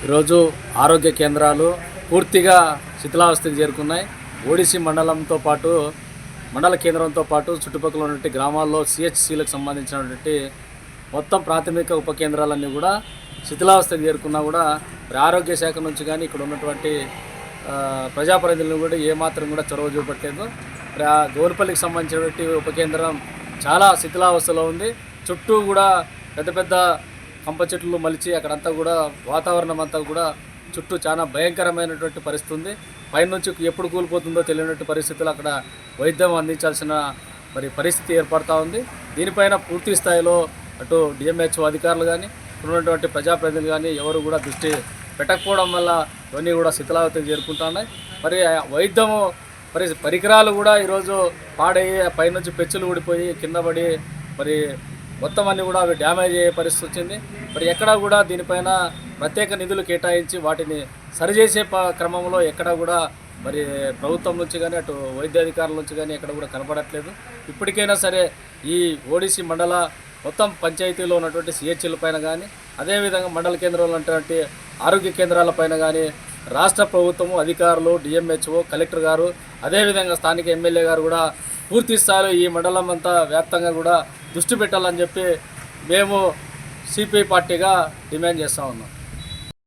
ఈరోజు ఆరోగ్య కేంద్రాలు పూర్తిగా శిథిలావస్థకు చేరుకున్నాయి. ఓడిసి మండలంతో పాటు మండల కేంద్రంతో పాటు చుట్టుపక్కల ఉన్నటువంటి గ్రామాల్లో సిహెచ్సిలకు సంబంధించినటువంటి మొత్తం ప్రాథమిక ఉప కేంద్రాలన్నీ కూడా శిథిలావస్థకు చేరుకున్నా కూడా ఆరోగ్య శాఖ నుంచి కానీ ఇక్కడ ఉన్నటువంటి ప్రజాప్రతినిధులను కూడా ఏమాత్రం కూడా చొరవ చూపట్లేదు. గోరుపల్లికి సంబంధించినటువంటి ఉప కేంద్రం చాలా శిథిలావస్థలో ఉంది. చుట్టూ కూడా పెద్ద పెద్ద కంప చెట్లు మలిచి అక్కడంతా కూడా వాతావరణం అంతా కూడా చుట్టూ చాలా భయంకరమైనటువంటి పరిస్థితి ఉంది. పైనుంచి ఎప్పుడు కూలిపోతుందో తెలియనటువంటి పరిస్థితులు అక్కడ వైద్యం అందించాల్సిన పరిస్థితి ఏర్పడతా ఉంది. దీనిపైన పూర్తి స్థాయిలో అటు డిఎంహెచ్ఓ అధికారులు కానీ ఉన్నటువంటి ప్రజాప్రతినిధులు కానీ ఎవరు కూడా దృష్టి పెట్టకపోవడం వల్ల ఇవన్నీ కూడా శిథిలావస్థకు చేరుకుంటున్నాయి. వైద్యము పరికరాలు కూడా ఈరోజు పాడయ్యి పైనుంచి పెచ్చులు ఊడిపోయి కింద పడి మొత్తం అన్నీ కూడా అవి డ్యామేజ్ అయ్యే పరిస్థితి వచ్చింది. ఎక్కడా కూడా దీనిపైన ప్రత్యేక నిధులు కేటాయించి వాటిని సరిచేసే క్రమంలో ఎక్కడా కూడా ప్రభుత్వం నుంచి కానీ అటు వైద్యాధికారుల నుంచి కానీ ఎక్కడ కూడా కనపడట్లేదు. ఇప్పటికైనా సరే ఈ ఓడిసి మండల మొత్తం పంచాయతీలో ఉన్నటువంటి సిహెచ్ల పైన కానీ అదేవిధంగా మండల కేంద్రంలో ఉన్నటువంటి ఆరోగ్య కేంద్రాలపైన కానీ రాష్ట్ర ప్రభుత్వము అధికారులు డిఎంహెచ్ఓ కలెక్టర్ గారు అదేవిధంగా స్థానిక ఎమ్మెల్యే గారు కూడా పూర్తి స్థాయిలో ఈ మండలం అంతా వ్యాప్తంగా కూడా దృష్టి పెట్టాలని చెప్పి మేము సిపిఐ పార్టీగా డిమాండ్ చేస్తూ ఉన్నాం.